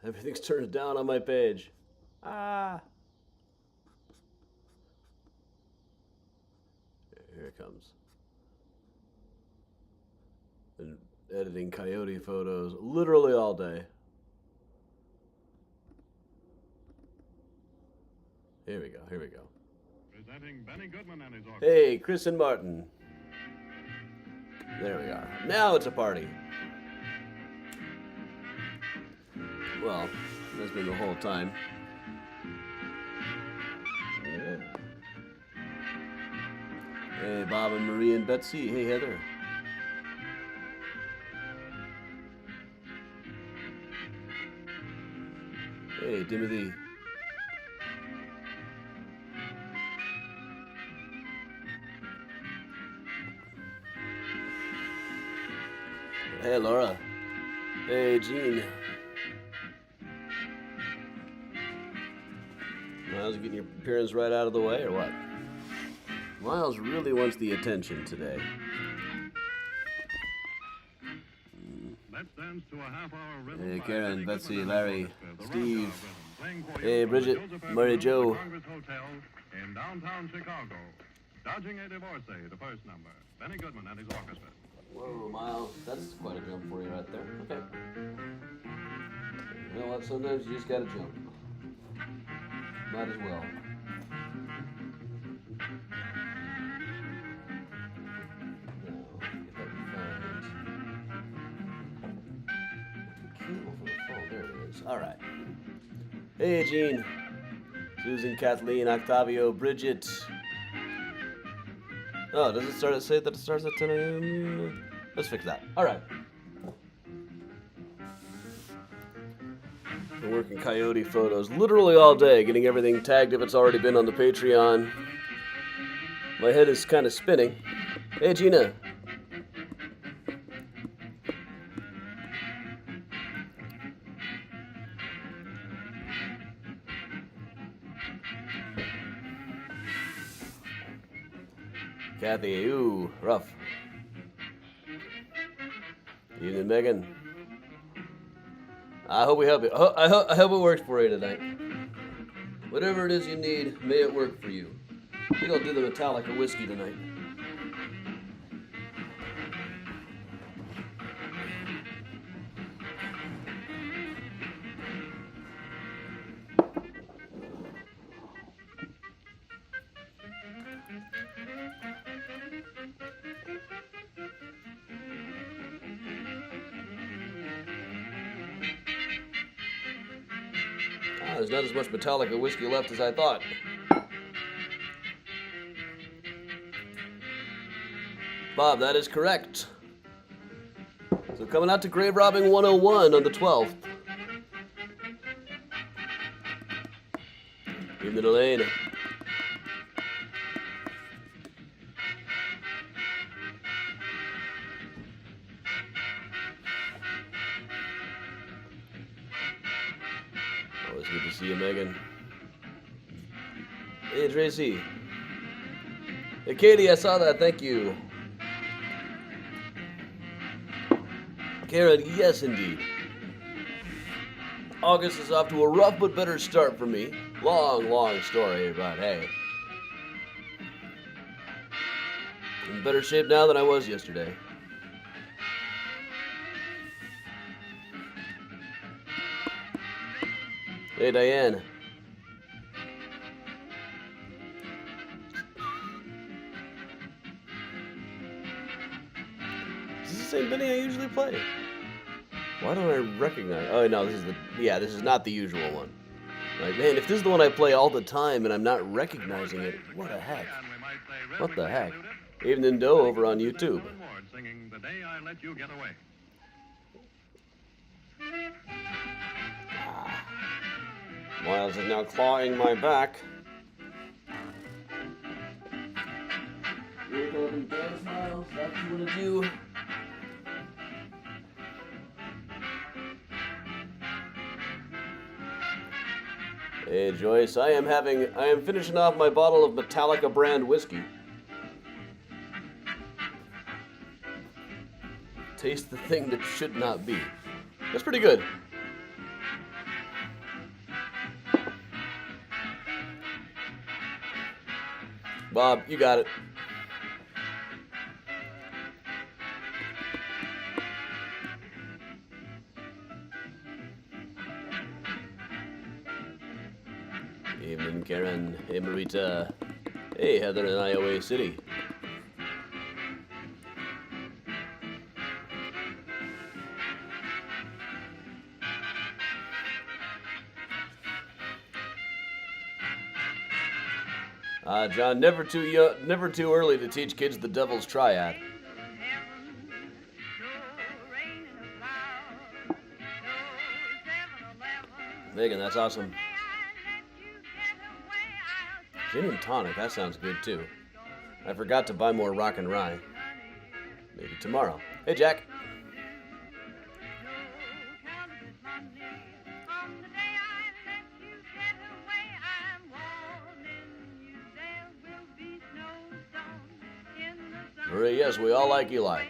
Everything's turned down on my page. Ah. Here it comes. Been editing coyote photos literally all day. Here we go. Here we go. Presenting Benny Goodman and his orchestra. Hey, Chris and Martin. There we are. Now it's a party. Well, that's been the whole time. Yeah. Hey, Bob and Marie and Betsy. Hey, Heather. Hey, Timothy. Hey, Laura. Hey, Gene. Miles, you getting your appearance right out of the way, or what? Miles really wants the attention today. Let's dance to a half-hour rhythm. Hey, by Karen, Benny Betsy, Goodman and Larry, his orchestra, the Steve. Rock Star Rhythm, playing for you Hey, from Bridget, the Joseph Mary Avenue Jo. Congress Hotel in downtown Chicago. Dodging a divorcee, the first number. Benny Goodman and his orchestra. Whoa, Miles, that's quite a jump for you right there. Okay. You know what? Sometimes you just gotta jump. Might as well. There it is. All right. Hey, Gene. Susan, Kathleen, Octavio, Bridget. Oh, does it start at say that it starts at 10 a.m.? Let's fix that. All right. Been working coyote photos literally all day, getting everything tagged if it's already been on the Patreon. My head is kind of spinning. Hey, Gina. Kathy, ooh, rough. Evening, Megan. I hope we help you. I hope it works for you tonight. Whatever it is you need, may it work for you. I think I'll do the Metallica whiskey tonight. There's not as much Metallica whiskey left as I thought. Bob, that is correct. So coming out to Grave Robbing 101 on the 12th. Evening, Elaine. Always good to see you, Megan. Hey, Tracy. Hey, Katie, I saw that. Thank you. Karen, yes, indeed. August is off to a rough but better start for me. Long story, but hey. I'm in better shape now than I was yesterday. Hey, Diane. Is this the same Benny I usually play? Why don't I recognize? Oh no, this is not the usual one. Like, man, if this is the one I play all the time and I'm not recognizing it, what the heck? What the heck? Evening Doe over on YouTube. Singing The Day I Let You Get Away. Miles is now clawing my back. You're going to dance, Miles. That's what you want to do. Hey, Joyce. I am finishing off my bottle of Metallica brand whiskey. Taste the thing that should not be. That's pretty good. Bob, you got it. Evening, Karen. Hey, Marita. Hey, Heather in Iowa City. John, never too early to teach kids the devil's triad. Megan, that's awesome. Gin and tonic, that sounds good too. I forgot to buy more rock and rye. Maybe tomorrow. Hey, Jack. Marie, yes, we all like Eli.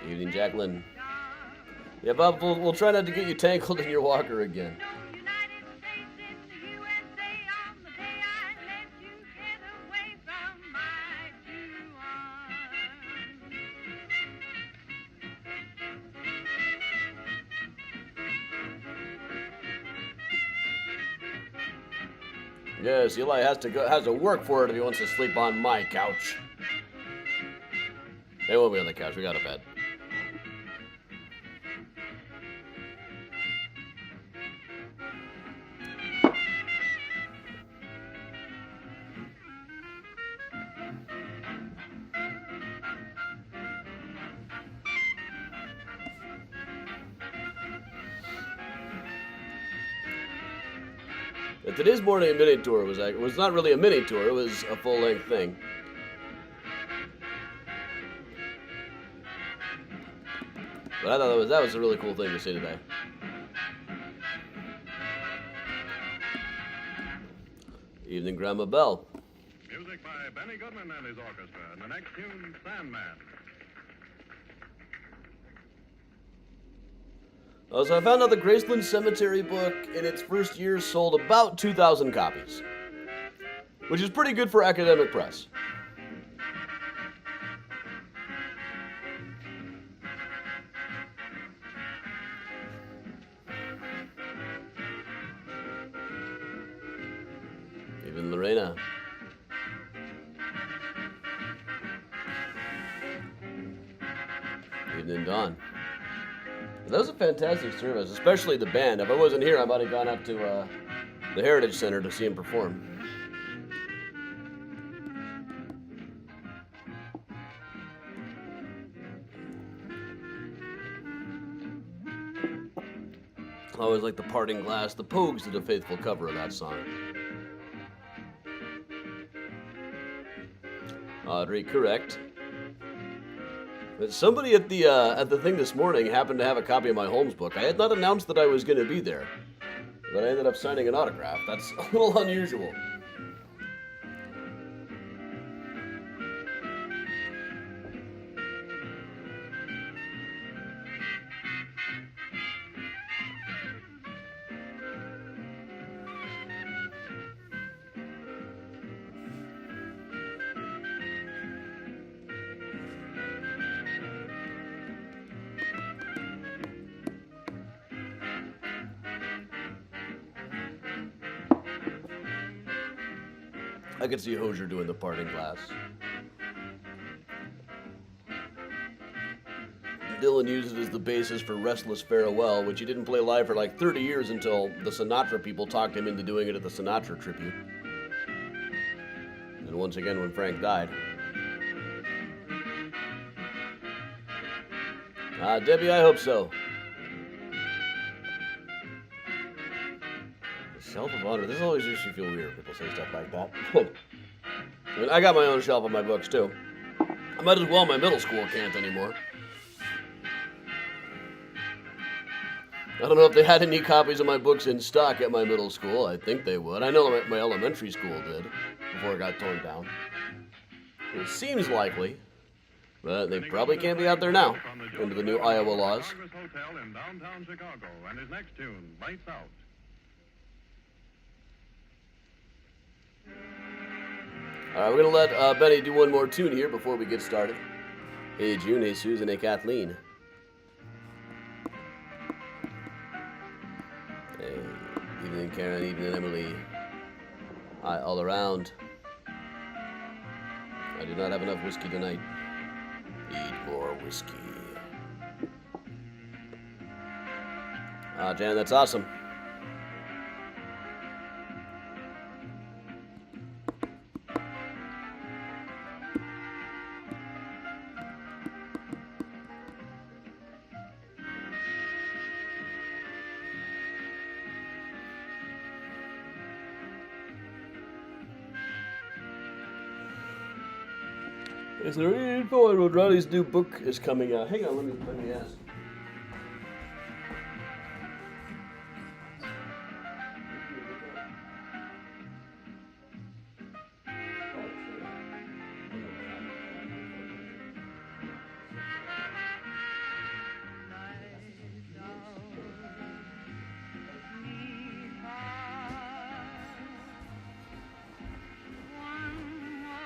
Evening, Jacqueline. Yeah, Bob, we'll try not to get you tangled in your walker again. Yes, Eli has to work for it if he wants to sleep on my couch. They won't be on the couch. We got a bed. But today's morning mini tour was not really a mini tour, it was a full-length thing. But I thought that was a really cool thing to see today. Evening, Grandma Bell. Music by Benny Goodman and his orchestra, and the next tune, Sandman. So I found out the Graceland Cemetery book in its first year sold about 2,000 copies, which is pretty good for academic press. Even Lorena. Evening, Dawn. That was a fantastic service, especially the band. If I wasn't here, I might have gone up to the Heritage Center to see him perform. I always like the Parting Glass. The Pogues did a faithful cover of that song. Audrey, correct. But somebody at the thing this morning happened to have a copy of my Holmes book. I had not announced that I was going to be there, but I ended up signing an autograph. That's a little unusual. I could see Hosier doing the Parting Glass. Dylan used it as the basis for Restless Farewell, which he didn't play live for like 30 years until the Sinatra people talked him into doing it at the Sinatra tribute. And once again when Frank died. Debbie, I hope so. Shelf of Honor. This always makes you feel weird when people say stuff like that. I mean, I got my own shelf of my books, too. I might as well my middle school can't anymore. I don't know if they had any copies of my books in stock at my middle school. I think they would. I know my elementary school did, before it got torn down. It seems likely. But they probably can't be out there now, under the new Iowa laws. Congress Hotel in downtown Chicago, and his next tune, Lights Out. All right, we're going to let Benny do one more tune here before we get started. Hey, June. Hey, Susan. Hey, Kathleen. Hey, evening, Karen. Evening, Emily. Hi, all around. I do not have enough whiskey tonight. Need more whiskey. Jan, that's awesome. Is there any info on when Ronnie's new book is coming out? Hang on, let me ask.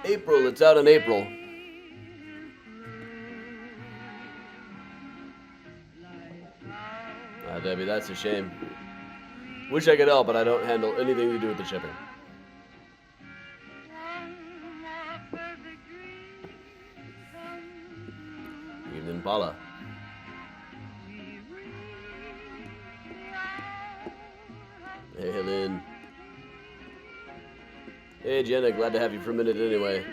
April, it's out in April. Debbie, that's a shame. Wish I could help, but I don't handle anything to do with the shipping. Evening, Paula. Hey, Helen. Hey, Jenna, glad to have you for a minute anyway.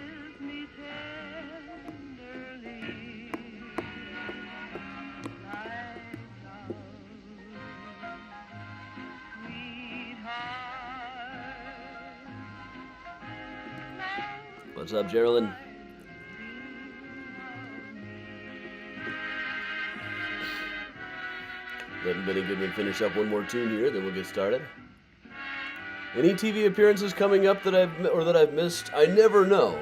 What's up, Geraldine? Letting Benny Goodman finish up one more tune here, then we'll get started. Any TV appearances coming up that I've missed? I never know.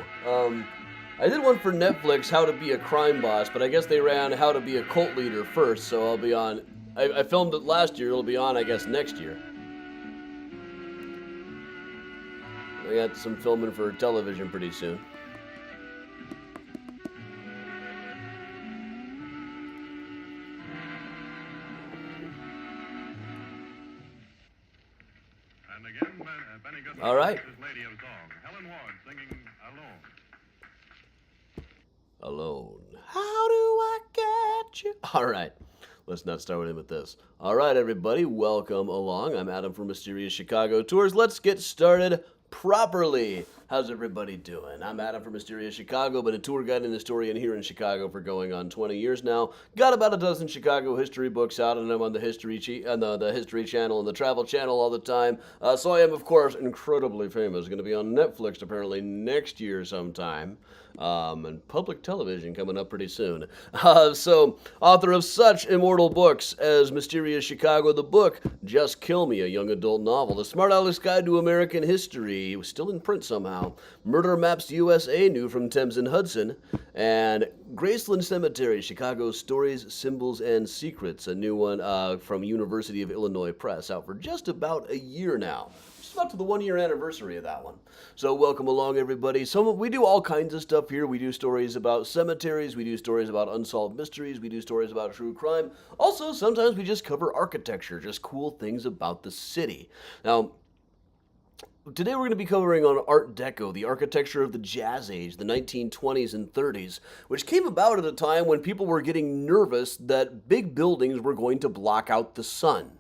I did one for Netflix, How to Be a Crime Boss, but I guess they ran How to Be a Cult Leader first, so I'll be on. I filmed it last year. It'll be on, I guess, next year. I got some filming for television pretty soon. And again, Benny Goodman. All right. This is Lady of Song, Helen Ward singing Alone. Alone. How do I get you? All right. Let's not start with this. All right, everybody. Welcome along. I'm Adam from Mysterious Chicago Tours. Let's get started properly. How's everybody doing? I'm Adam from Mysterious Chicago, been a tour guide and historian here in Chicago for going on 20 years now. Got about a dozen Chicago history books out, and I'm on the History Channel and the Travel Channel all the time. So I am, of course, incredibly famous. Going to be on Netflix apparently next year sometime. And public television coming up pretty soon. So, author of such immortal books as Mysterious Chicago, the book, Just Kill Me, a young adult novel, The Smart Aleck's Guide to American History, it was still in print somehow, Murder Maps USA, new from Thames and Hudson, and Graceland Cemetery, Chicago's Stories, Symbols, and Secrets, a new one from University of Illinois Press, out for just about a year now. Just about to the 1 year anniversary of that one. So welcome along, everybody. We do all kinds of stuff here. We do stories about cemeteries. We do stories about unsolved mysteries. We do stories about true crime. Also, sometimes we just cover architecture, just cool things about the city. Now, today we're going to be covering on Art Deco, the architecture of the Jazz Age, the 1920s and 30s, which came about at a time when people were getting nervous that big buildings were going to block out the sun.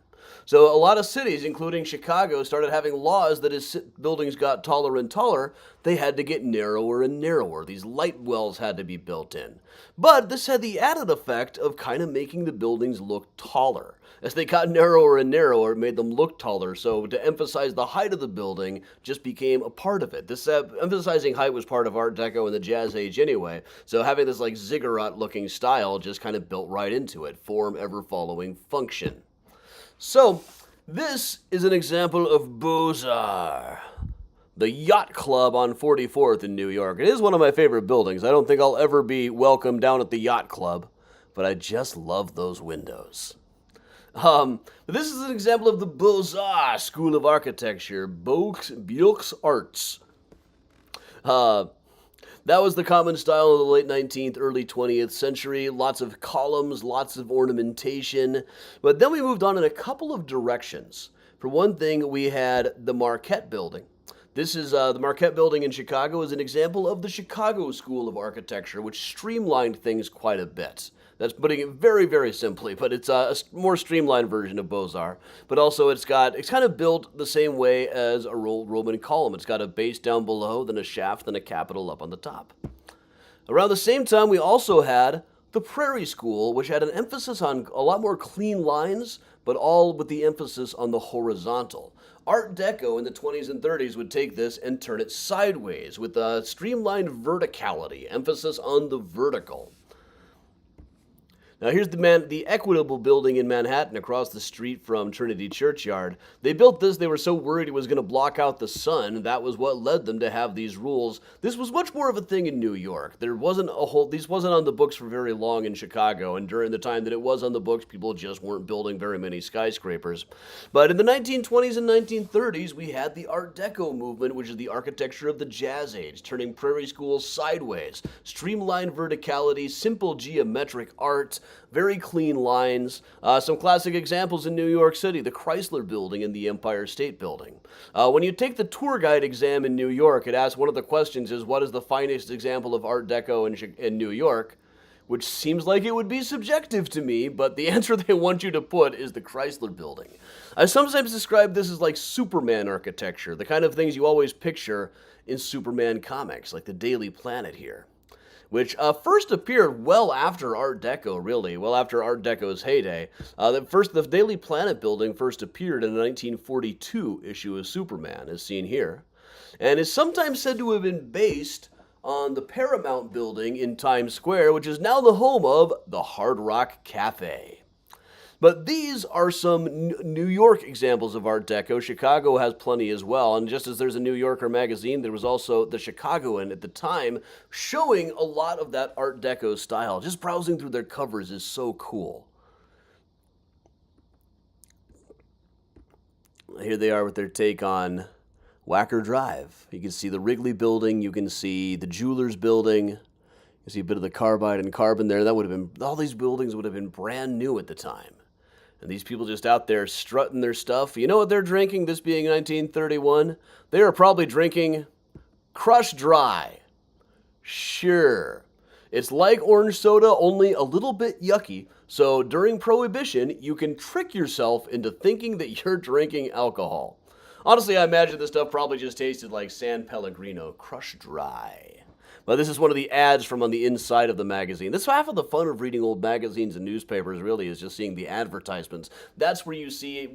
So a lot of cities, including Chicago, started having laws that as buildings got taller and taller, they had to get narrower and narrower. These light wells had to be built in. But this had the added effect of kind of making the buildings look taller. As they got narrower and narrower, it made them look taller. So to emphasize the height of the building just became a part of it. This emphasizing height was part of Art Deco in the Jazz Age anyway. So having this like ziggurat-looking style just kind of built right into it. Form ever following function. So, this is an example of Beaux-Arts. the Yacht Club on 44th in New York. It is one of my favorite buildings. I don't think I'll ever be welcome down at the Yacht Club, but I just love those windows. But this is an example of the Beaux-Arts School of Architecture, Beaux Arts. That was the common style of the late 19th, early 20th century. Lots of columns, lots of ornamentation. But then we moved on in a couple of directions. For one thing, we had the Marquette Building. This is the Marquette Building in Chicago is an example of the Chicago School of Architecture, which streamlined things quite a bit. That's putting it very, very simply, but it's a more streamlined version of Beaux-Arts. But also it's kind of built the same way as a Roman column. It's got a base down below, then a shaft, then a capital up on the top. Around the same time, we also had the Prairie School, which had an emphasis on a lot more clean lines, but all with the emphasis on the horizontal. Art Deco in the 20s and 30s would take this and turn it sideways with a streamlined verticality, emphasis on the vertical. Now here's the Equitable Building in Manhattan across the street from Trinity Churchyard. They built this, they were so worried it was going to block out the sun. That was what led them to have these rules. This was much more of a thing in New York. These wasn't on the books for very long in Chicago, and during the time that it was on the books, people just weren't building very many skyscrapers. But in the 1920s and 1930s, we had the Art Deco movement, which is the architecture of the Jazz Age, turning Prairie schools sideways, streamlined verticality, simple geometric art, very clean lines. Some classic examples in New York City, the Chrysler Building and the Empire State Building. When you take the tour guide exam in New York, it asks one of the questions is, what is the finest example of Art Deco in New York? Which seems like it would be subjective to me, but the answer they want you to put is the Chrysler Building. I sometimes describe this as like Superman architecture, the kind of things you always picture in Superman comics, like the Daily Planet here, which first appeared well after Art Deco, really, well after Art Deco's heyday. The Daily Planet building first appeared in the 1942 issue of Superman, as seen here, and is sometimes said to have been based on the Paramount building in Times Square, which is now the home of the Hard Rock Cafe. But these are some New York examples of Art Deco. Chicago has plenty as well. And just as there's a New Yorker magazine, there was also the Chicagoan at the time showing a lot of that Art Deco style. Just browsing through their covers is so cool. Here they are with their take on Wacker Drive. You can see the Wrigley building. You can see the Jewelers building. You see a bit of the Carbide and Carbon there. All these buildings would have been brand new at the time. And these people just out there strutting their stuff. You know what they're drinking, this being 1931? They are probably drinking Crush Dry. Sure. It's like orange soda, only a little bit yucky. So during Prohibition, you can trick yourself into thinking that you're drinking alcohol. Honestly, I imagine this stuff probably just tasted like San Pellegrino Crush Dry. But this is one of the ads from on the inside of the magazine. That's half of the fun of reading old magazines and newspapers, really, is just seeing the advertisements. That's where you see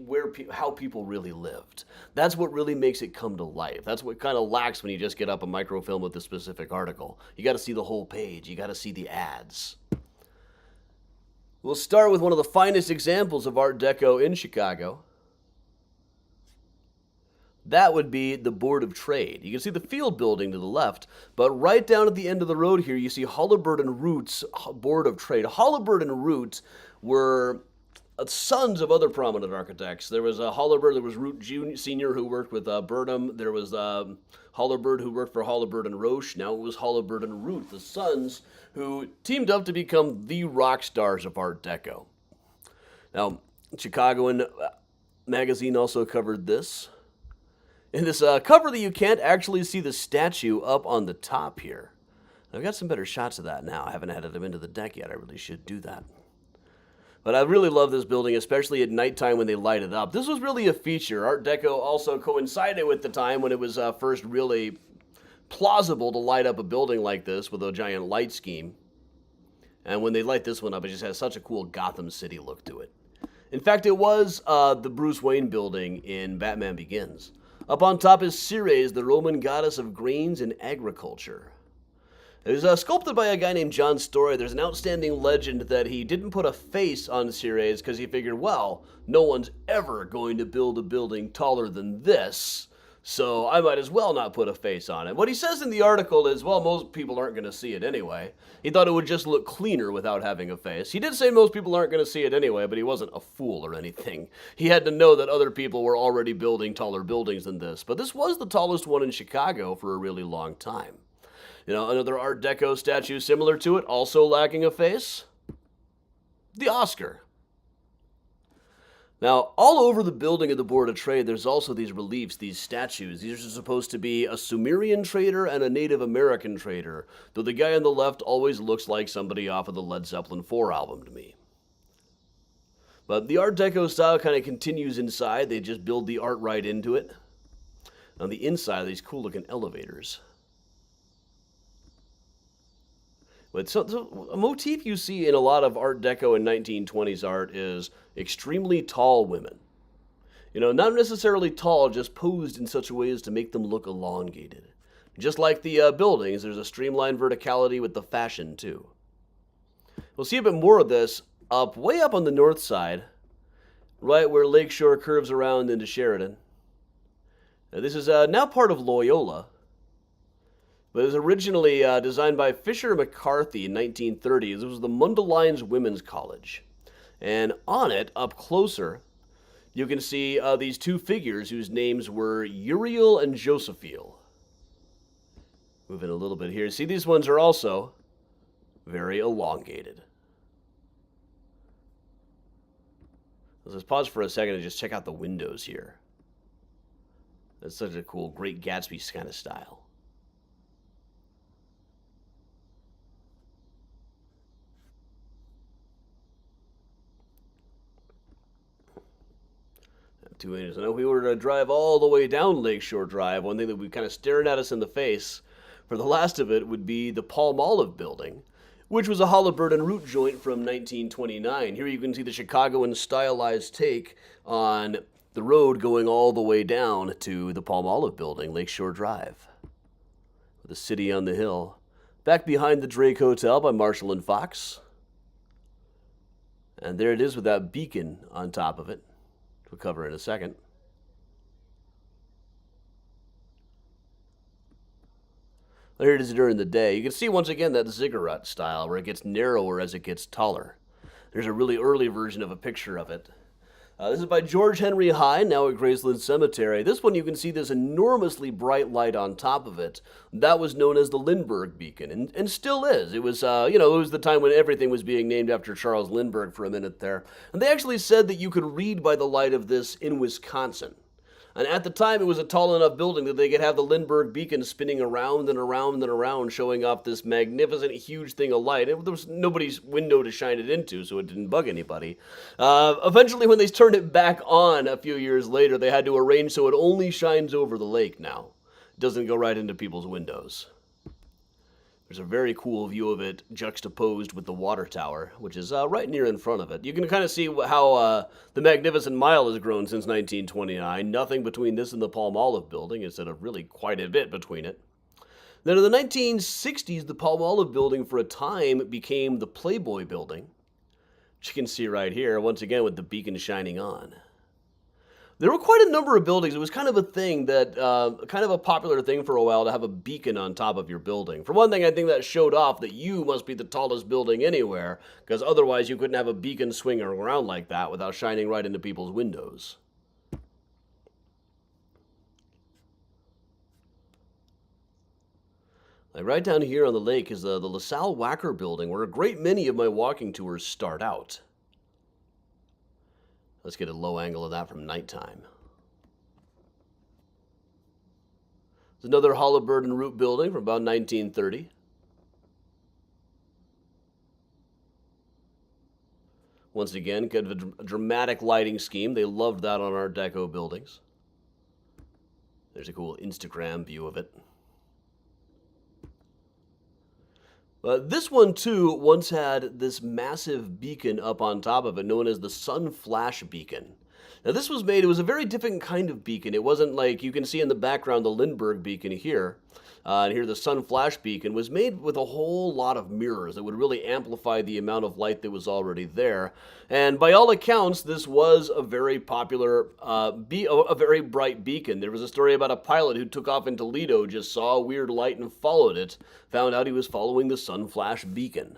how people really lived. That's what really makes it come to life. That's what kind of lacks when you just get up a microfilm with a specific article. You got to see the whole page. You got to see the ads. We'll start with one of the finest examples of Art Deco in Chicago. That would be the Board of Trade. You can see the Field building to the left, but right down at the end of the road here, you see Holabird and Root's Board of Trade. Holabird and Root were sons of other prominent architects. There was Holabird, there was Root Sr. who worked with Burnham. There was Holabird who worked for Holabird and Roche. Now it was Holabird and Root, the sons who teamed up to become the rock stars of Art Deco. Now, Chicagoan magazine also covered this. In this cover that you can't actually see the statue up on the top here. I've got some better shots of that now. I haven't added them into the deck yet. I really should do that. But I really love this building, especially at nighttime when they light it up. This was really a feature. Art Deco also coincided with the time when it was first really plausible to light up a building like this with a giant light scheme. And when they light this one up, it just has such a cool Gotham City look to it. In fact, it was the Bruce Wayne building in Batman Begins. Up on top is Ceres, the Roman goddess of grains and agriculture. It was sculpted by a guy named John Story. There's an outstanding legend that he didn't put a face on Ceres because he figured, well, no one's ever going to build a building taller than this. So I might as well not put a face on it. What he says in the article is, well, most people aren't going to see it anyway. He thought it would just look cleaner without having a face. He did say most people aren't going to see it anyway, but he wasn't a fool or anything. He had to know that other people were already building taller buildings than this. But this was the tallest one in Chicago for a really long time. You know, another Art Deco statue similar to it, also lacking a face, the Oscar. Now, all over the building of the Board of Trade, there's also these reliefs, these statues. These are supposed to be a Sumerian trader and a Native American trader, though the guy on the left always looks like somebody off of the Led Zeppelin 4 album to me. But the Art Deco style kind of continues inside. They just build the art right into it. On the inside, these cool-looking elevators. But so a motif you see in a lot of Art Deco and 1920s art is extremely tall women. You know, not necessarily tall, just posed in such a way as to make them look elongated. Just like the buildings, there's a streamlined verticality with the fashion, too. We'll see a bit more of this way up on the north side, right where Lakeshore curves around into Sheridan. Now, this is now part of Loyola. But it was originally designed by Fisher McCarthy in 1930. This was the Mundeleins Women's College. And on it, up closer, you can see these two figures whose names were Uriel and Josephine. Moving a little bit here. See, these ones are also very elongated. Let's just pause for a second and just check out the windows here. That's such a cool, Great Gatsby kind of style. I know if we were to drive all the way down Lakeshore Drive, one thing that would be kind of staring at us in the face for the last of it would be the Palmolive Building, which was a Halliburton root joint from 1929. Here you can see the Chicagoan stylized take on the road going all the way down to the Palmolive Building, Lakeshore Drive. The city on the hill. Back behind the Drake Hotel by Marshall and Fox. And there it is with that beacon on top of it. We'll cover in a second. Here it is during the day. You can see once again that ziggurat style where it gets narrower as it gets taller. There's a really early version of a picture of it. This is by George Henry High, now at Graceland Cemetery. This one you can see this enormously bright light on top of it. That was known as the Lindbergh Beacon, and still is. It was, it was the time when everything was being named after Charles Lindbergh for a minute there. And they actually said that you could read by the light of this in Wisconsin. And at the time, it was a tall enough building that they could have the Lindbergh Beacon spinning around and around and around, showing off this magnificent, huge thing of light. There was nobody's window to shine it into, so it didn't bug anybody. Eventually, when they turned it back on a few years later, they had to arrange so it only shines over the lake now. It doesn't go right into people's windows. There's a very cool view of it juxtaposed with the water tower, which is right near in front of it. You can kind of see how the Magnificent Mile has grown since 1929. Nothing between this and the Palmolive Building, instead of really quite a bit between it. Then in the 1960s, the Palmolive Building for a time became the Playboy Building, which you can see right here, once again with the beacon shining on. There were quite a number of buildings. It was kind of a thing that, kind of a popular thing for a while to have a beacon on top of your building. For one thing, I think that showed off that you must be the tallest building anywhere, because otherwise you couldn't have a beacon swinging around like that without shining right into people's windows. Like right down here on the lake is the LaSalle Wacker Building, where a great many of my walking tours start out. Let's get a low angle of that from nighttime. There's another Halliburton root building from about 1930. Once again, kind of a dramatic lighting scheme. They loved that on Art Deco buildings. There's a cool Instagram view of it. This one, too, once had this massive beacon up on top of it, known as the Sun Flash Beacon. Now this was made, it was a very different kind of beacon. It wasn't like, you can see in the background the Lindbergh beacon here. And here the sun flash beacon was made with a whole lot of mirrors that would really amplify the amount of light that was already there. And by all accounts, this was a very popular, a very bright beacon. There was a story about a pilot who took off in Toledo, just saw a weird light and followed it, found out he was following the sun flash beacon.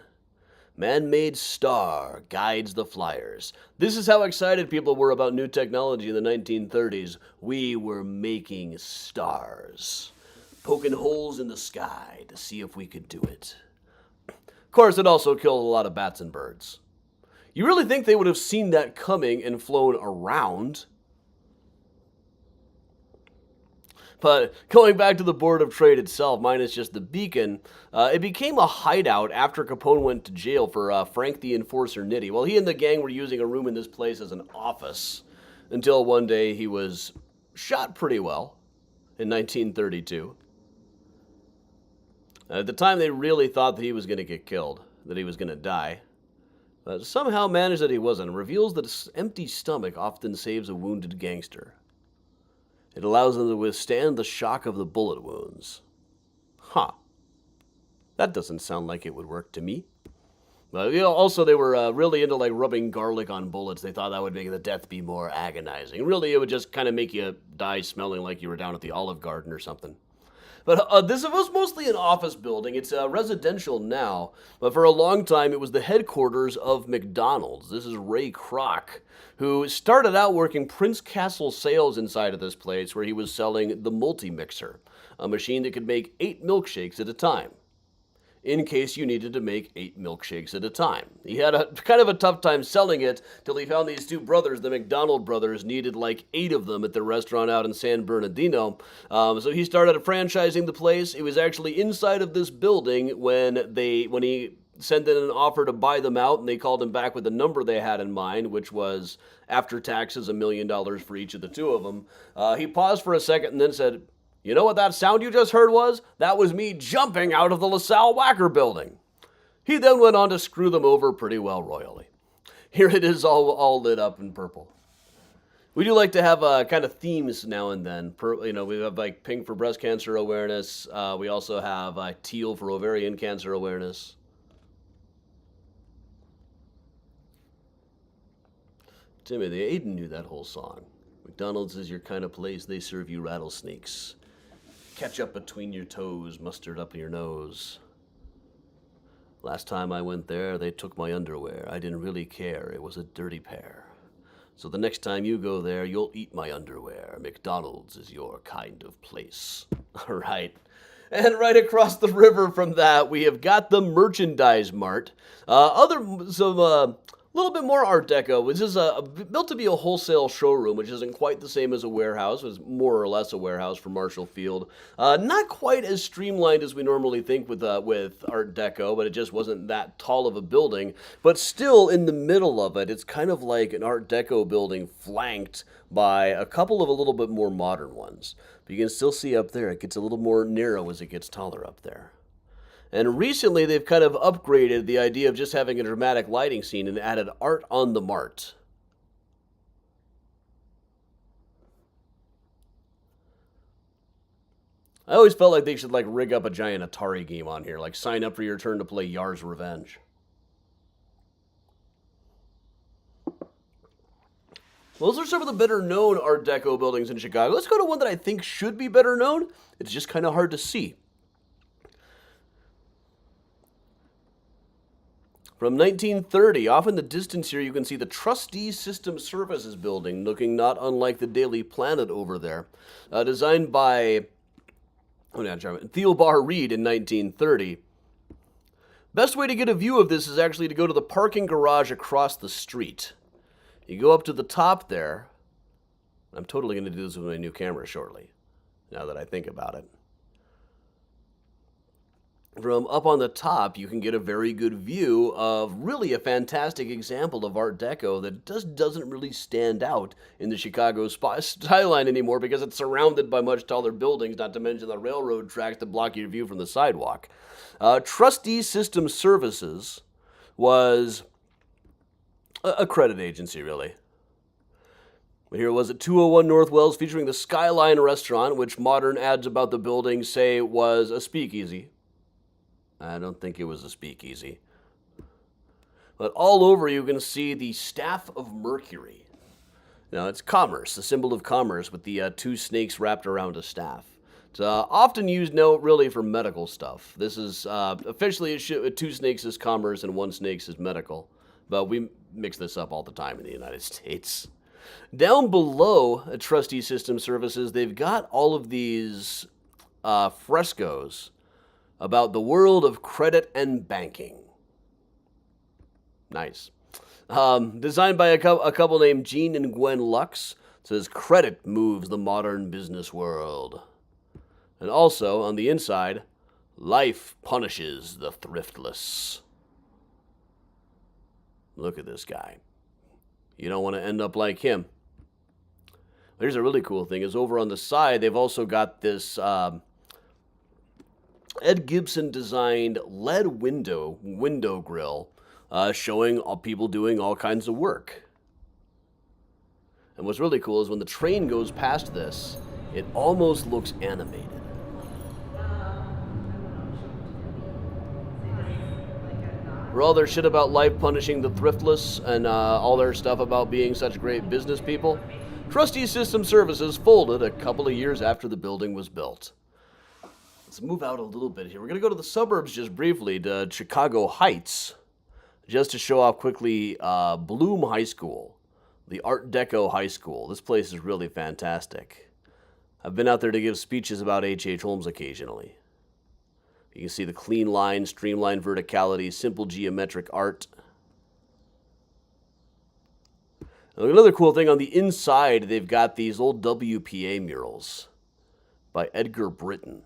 Man-made star guides the flyers. This is how excited people were about new technology in the 1930s. We were making stars, poking holes in the sky to see if we could do it. Of course, it also killed a lot of bats and birds. You really think they would have seen that coming and flown around? But going back to the Board of Trade itself, minus just the beacon, it became a hideout after Capone went to jail for Frank the Enforcer Nitti. Well, he and the gang were using a room in this place as an office until one day he was shot pretty well in 1932. At the time, they really thought that he was going to get killed, that he was going to die. But somehow managed that he wasn't. It reveals that an empty stomach often saves a wounded gangster. It allows them to withstand the shock of the bullet wounds. Huh. That doesn't sound like it would work to me. Also, they were really into like rubbing garlic on bullets. They thought that would make the death be more agonizing. Really, it would just kind of make you die smelling like you were down at the Olive Garden or something. But this was mostly an office building. It's residential now, but for a long time it was the headquarters of McDonald's. This is Ray Kroc, who started out working Prince Castle sales inside of this place where he was selling the multi-mixer, a machine that could make 8 milkshakes at a time, in case you needed to make 8 milkshakes at a time. He had a kind of a tough time selling it till he found these two brothers, the McDonald brothers, needed like 8 of them at their restaurant out in San Bernardino. So he started franchising the place. It was actually inside of this building when he sent in an offer to buy them out, and they called him back with the number they had in mind, which was, after taxes, $1 million for each of the two of them. He paused for a second and then said, "You know what that sound you just heard was? That was me jumping out of the LaSalle Wacker building." He then went on to screw them over pretty well royally. Here it is all lit up in purple. We do like to have kind of themes now and then. We have like pink for breast cancer awareness. We also have teal for ovarian cancer awareness. Timothy Aiden knew that whole song. McDonald's is your kind of place. They serve you rattlesnakes. Ketchup between your toes, mustard up your nose. Last time I went there, they took my underwear. I didn't really care. It was a dirty pair. So the next time you go there, you'll eat my underwear. McDonald's is your kind of place. All right. And right across the river from that, we have got the Merchandise Mart. A little bit more Art Deco. This is built to be a wholesale showroom, which isn't quite the same as a warehouse. It's more or less a warehouse for Marshall Field. Not quite as streamlined as we normally think with Art Deco, but it just wasn't that tall of a building. But still, in the middle of it, it's kind of like an Art Deco building flanked by a couple of a little bit more modern ones. But you can still see up there, it gets a little more narrow as it gets taller up there. And recently, they've kind of upgraded the idea of just having a dramatic lighting scene and added art on the mart. I always felt like they should rig up a giant Atari game on here, like sign up for your turn to play Yar's Revenge. Those are some of the better known Art Deco buildings in Chicago. Let's go to one that I think should be better known. It's just kind of hard to see. From 1930, off in the distance here, you can see the Trustee System Services building, looking not unlike the Daily Planet over there. Designed by Theobald Reed in 1930. Best way to get a view of this is actually to go to the parking garage across the street. You go up to the top there. I'm totally going to do this with my new camera shortly, now that I think about it. From up on the top, you can get a very good view of really a fantastic example of Art Deco that just doesn't really stand out in the Chicago skyline anymore because it's surrounded by much taller buildings, not to mention the railroad tracks that block your view from the sidewalk. Trustee System Services was a credit agency, really. Here it was at 201 North Wells, featuring the Skyline Restaurant, which modern ads about the building say was a speakeasy. I don't think it was a speakeasy. But all over you can see the Staff of Mercury. Now, it's commerce, the symbol of commerce, with the two snakes wrapped around a staff. It's often used, really for medical stuff. This is officially two snakes is commerce and one snake is medical. But we mix this up all the time in the United States. Down below at Trustee System Services, they've got all of these frescoes about the world of credit and banking. Nice. Designed by a couple named Gene and Gwen Lux. It says, credit moves the modern business world. And also, on the inside, life punishes the thriftless. Look at this guy. You don't want to end up like him. Here's a really cool thing, is over on the side, they've also got this Ed Gibson designed LED window grill, showing all people doing all kinds of work. And what's really cool is when the train goes past this, it almost looks animated. For all their shit about life punishing the thriftless and all their stuff about being such great business people, Trustee System Services folded a couple of years after the building was built. Let's move out a little bit here. We're going to go to the suburbs just briefly, to Chicago Heights, just to show off quickly Bloom High School, the Art Deco High School. This place is really fantastic. I've been out there to give speeches about H.H. Holmes occasionally. You can see the clean lines, streamlined verticality, simple geometric art. Another cool thing, on the inside, they've got these old WPA murals by Edgar Britton.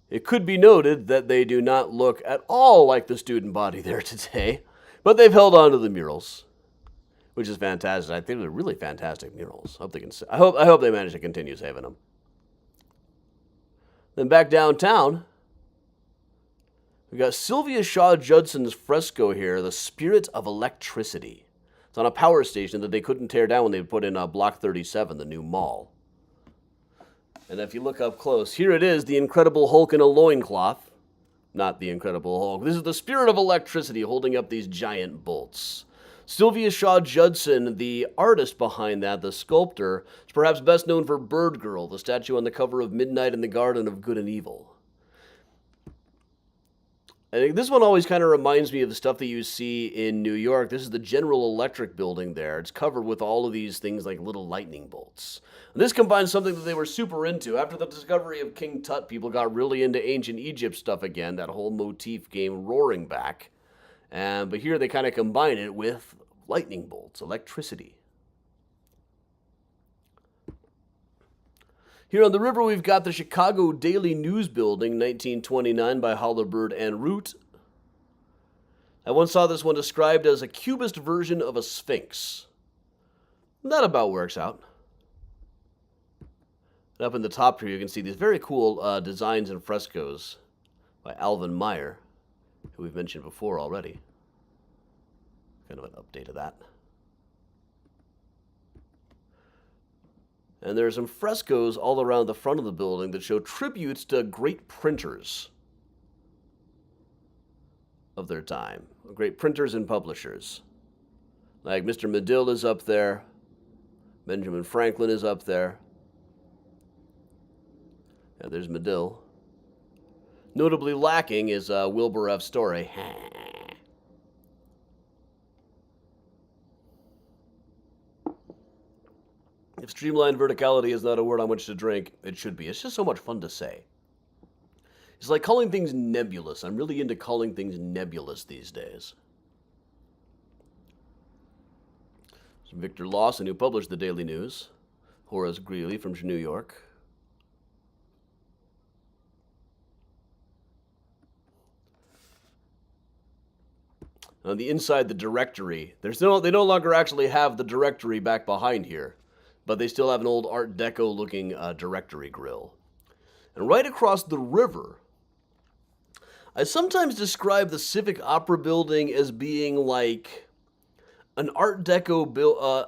It could be noted that they do not look at all like the student body there today, but they've held on to the murals, which is fantastic. I think they're really fantastic murals. I hope they manage to continue saving them. Then back downtown, we got Sylvia Shaw Judson's fresco here, The Spirit of Electricity. It's on a power station that they couldn't tear down when they put in Block 37, the new mall. And if you look up close, here it is, the Incredible Hulk in a loincloth. Not the Incredible Hulk. This is the Spirit of Electricity holding up these giant bolts. Sylvia Shaw Judson, the artist behind that, the sculptor, is perhaps best known for Bird Girl, the statue on the cover of Midnight in the Garden of Good and Evil. I think this one always kind of reminds me of the stuff that you see in New York. This is the General Electric building there. It's covered with all of these things like little lightning bolts. And this combines something that they were super into. After the discovery of King Tut, people got really into ancient Egypt stuff again. That whole motif came roaring back. But here they kind of combine it with lightning bolts, electricity. Here on the river, we've got the Chicago Daily News building, 1929, by Holabird and Root. I once saw this one described as a cubist version of a sphinx. That about works out. And up in the top here, you can see these very cool designs and frescoes by Alvin Meyer, who we've mentioned before already. Kind of an update of that. And there's some frescoes all around the front of the building that show tributes to great printers of their time. Great printers and publishers. Like Mr. Medill is up there. Benjamin Franklin is up there. Yeah, there's Medill. Notably lacking is Wilbur F. Story. If streamlined verticality is not a word on which to drink, it should be. It's just so much fun to say. It's like calling things nebulous. I'm really into calling things nebulous these days. So Victor Lawson, who published the Daily News. Horace Greeley from New York. On the inside, the directory. They no longer actually have the directory back behind here, but they still have an old Art Deco looking directory grill. And right across the river, I sometimes describe the Civic Opera building as being like an Art Deco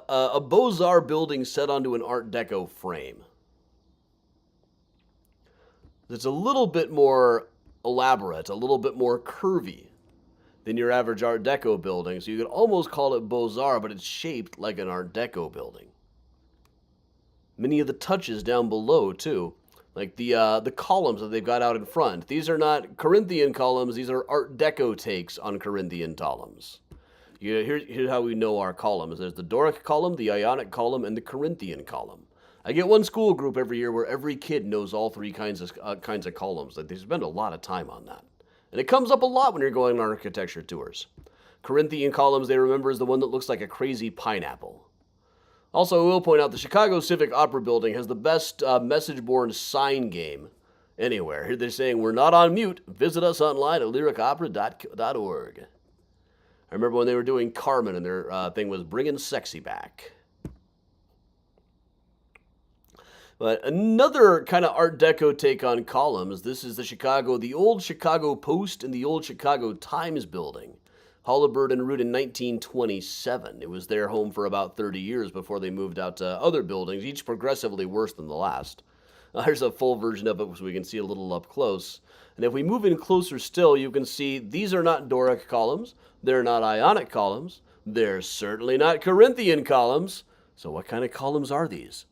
a Beaux-Arts building set onto an Art Deco frame. It's a little bit more elaborate, a little bit more curvy than your average Art Deco building. So you could almost call it Beaux-Arts, but it's shaped like an Art Deco building. Many of the touches down below too, like the columns that they've got out in front. These are not Corinthian columns. These are Art Deco takes on Corinthian columns. Here's how we know our columns. There's the Doric column, the Ionic column, and the Corinthian column. I get one school group every year where every kid knows all three kinds of columns. Like, they spend a lot of time on that. And it comes up a lot when you're going on architecture tours. Corinthian columns, they remember, is the one that looks like a crazy pineapple. Also, I will point out the Chicago Civic Opera Building has the best message-borne sign game anywhere. Here they're saying, "We're not on mute. Visit us online at lyricopera.org." I remember when they were doing Carmen and their thing was "Bringing Sexy Back." But another kind of Art Deco take on columns, this is the old Chicago Post and the old Chicago Times building. Holabird and Route in 1927. It was their home for about 30 years before they moved out to other buildings, each progressively worse than the last. Here's a full version of it so we can see a little up close. And if we move in closer still, you can see these are not Doric columns, they're not Ionic columns, they're certainly not Corinthian columns. So what kind of columns are these?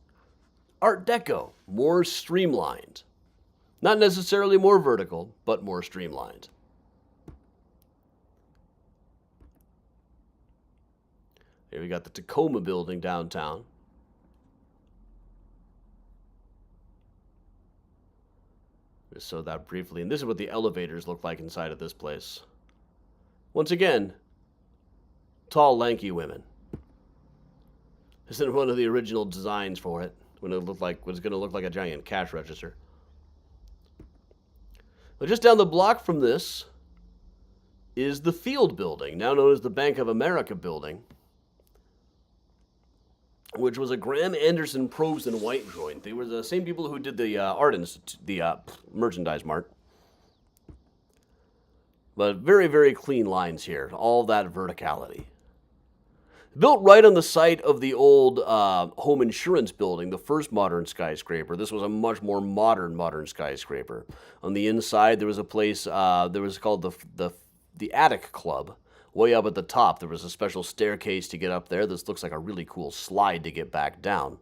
Art Deco, more streamlined. Not necessarily more vertical, but more streamlined. Here we got the Tacoma building downtown. Just saw that briefly, and this is what the elevators look like inside of this place. Once again, tall, lanky women. Isn't one of the original designs for it? When it was going to look like a giant cash register. But just down the block from this is the Field building, now known as the Bank of America building, which was a Graham Anderson Probst and White joint. They were the same people who did the Merchandise Mart. But very, very clean lines here. All that verticality. Built right on the site of the old home insurance building, the first modern skyscraper. This was a much more modern skyscraper. On the inside, there was a place, there was called the Attic Club. Way up at the top, there was a special staircase to get up there. This looks like a really cool slide to get back down.